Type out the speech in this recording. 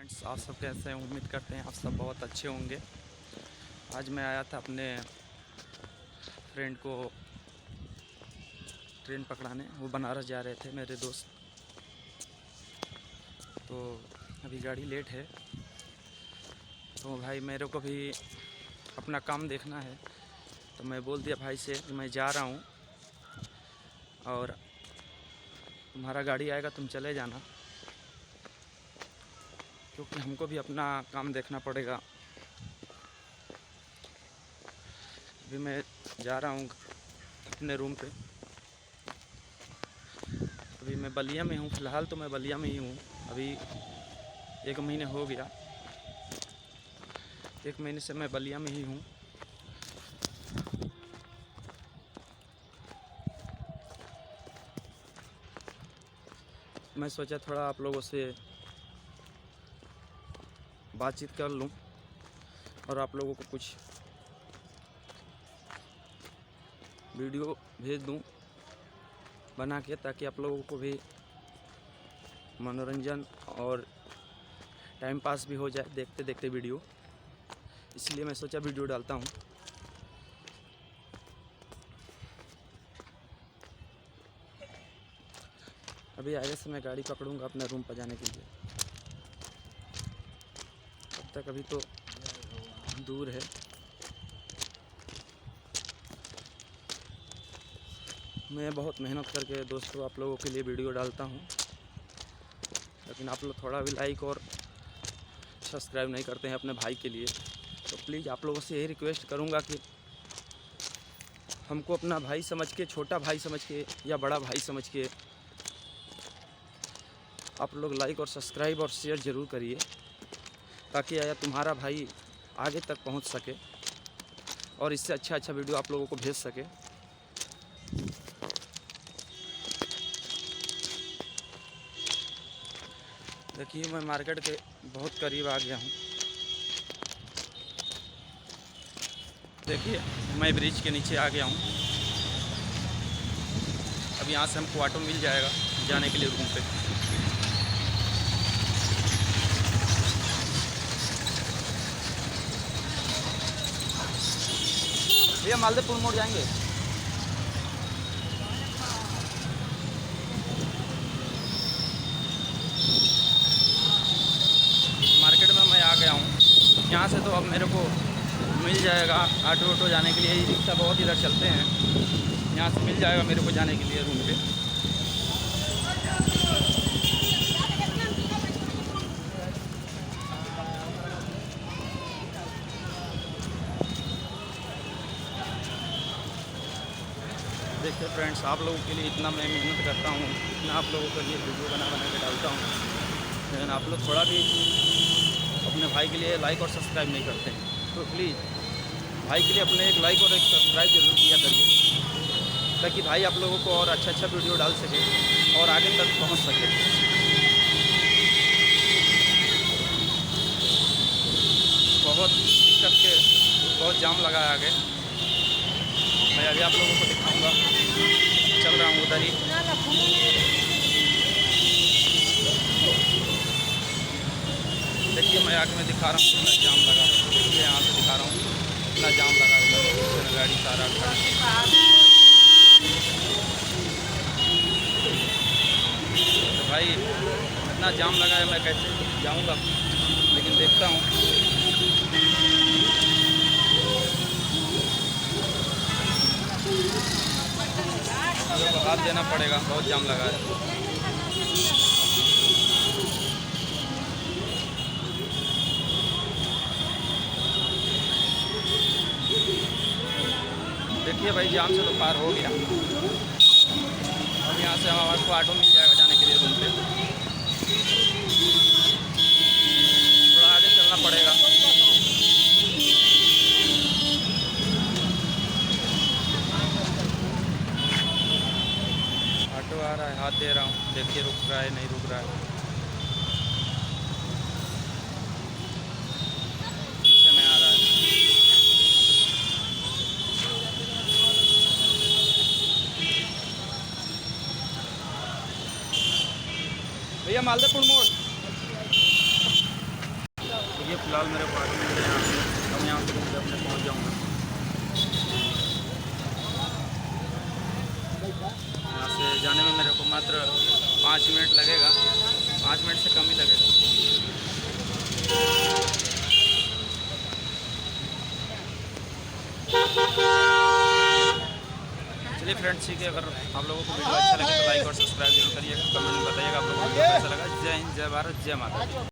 Friends, आप सब कैसे हैं? उम्मीद करते हैं आप सब बहुत अच्छे होंगे। आज मैं आया था अपने फ्रेंड को ट्रेन पकड़ाने। वो बनारस जा रहे थे मेरे दोस्त। तो अभी गाड़ी लेट है, तो भाई मेरे को भी अपना काम देखना है। तो मैं बोल दिया भाई से कि मैं जा रहा हूँ और तुम्हारा गाड़ी आएगा, तुम चले जाना, क्योंकि हमको भी अपना काम देखना पड़ेगा। अभी मैं जा रहा हूँ अपने रूम पे। अभी मैं बलिया में हूँ, फ़िलहाल तो मैं बलिया में ही हूँ। अभी 1 महीने हो गया, 1 महीने से मैं बलिया में ही हूँ। मैं सोचा थोड़ा आप लोगों से बातचीत कर लूँ और आप लोगों को कुछ वीडियो भेज दूँ बना के, ताकि आप लोगों को भी मनोरंजन और टाइम पास भी हो जाए देखते देखते वीडियो। इसलिए मैं सोचा वीडियो डालता हूँ। अभी आगे से मैं गाड़ी पकड़ूंगा अपने रूम पर जाने के लिए। तब तक अभी तो दूर है। मैं बहुत मेहनत करके दोस्तों आप लोगों के लिए वीडियो डालता हूँ, लेकिन आप लोग थोड़ा भी लाइक और सब्सक्राइब नहीं करते हैं अपने भाई के लिए। तो प्लीज़ आप लोगों से यही रिक्वेस्ट करूँगा कि हमको अपना भाई समझ के, छोटा भाई समझ के या बड़ा भाई समझ के आप लोग लाइक और सब्सक्राइब और शेयर ज़रूर करिए, ताकि आया तुम्हारा भाई आगे तक पहुंच सके और इससे अच्छा वीडियो आप लोगों को भेज सके। देखिए, मैं मार्केट के बहुत करीब आ गया हूँ। देखिए, मैं ब्रिज के नीचे आ गया हूँ। अब यहाँ से हमको ऑटो मिल जाएगा जाने के लिए रूम पे। भैया मालदेपुर मोड़ जाएंगे। मार्केट में मैं आ गया हूँ। यहाँ से तो अब मेरे को मिल जाएगा ऑटो जाने के लिए। रिक्शा बहुत इधर चलते हैं, यहाँ से मिल जाएगा मेरे को जाने के लिए रूम पे। देखिए फ्रेंड्स, आप लोगों के लिए इतना मैं मेहनत करता हूँ, इतना आप लोगों के लिए वीडियो बना के डालता हूँ, लेकिन आप लोग थोड़ा भी अपने भाई के लिए लाइक और सब्सक्राइब नहीं करते हैं। तो प्लीज़ भाई के लिए अपने एक लाइक और एक सब्सक्राइब जरूर किया करिए, ताकि भाई आप लोगों को और अच्छा वीडियो डाल सके और आगे तक पहुंच सके। बहुत दिक्कत के बहुत जाम लगा है आगे। मैं अभी आप लोगों को दिखाऊंगा, चल रहा हूँ उधर ही। देखिए, मैं आगे में दिखा रहा हूँ कितना जाम लगा। देखिए, यहाँ से दिखा रहा हूँ कितना जाम लगा उधर, गाड़ी सारा खड़ा। तो भाई इतना जाम लगा है, मैं कैसे जाऊँगा, लेकिन देखता हूँ। मेरे को हाथ देना पड़ेगा, बहुत जाम लगा है। देखिए भाई, जाम से तो पार हो गया। अब यहाँ से हमारे को ऑटो मिल जाएगा जाने के लिए रूम पे। थोड़ा आगे चलना पड़ेगा। ऑटो आ रहा है, हाथ दे रहा हूँ, देखिए रुक रहा है नहीं रुक रहा है। पीछे में आ रहा है। भैया मालदेपुर मोड़। ये फ़िलहाल मेरे को ऑटो मिल रहे हैं यहाँ से, अब यहाँ से मैं अपने पहुँच जाऊँगा। यहाँ से जाने में मेरे को मात्र 5 मिनट लगेगा, 5 मिनट से कम ही लगेगा। चलिए फ्रेंड्स, ठीक है, अगर आप लोगों को वीडियो अच्छा लगे तो लाइक और सब्सक्राइब जरूर करिएगा, कमेंट में बताइएगा आप लोगों को वीडियो कैसा लगा। जय हिंद, जय भारत, जय माता दी।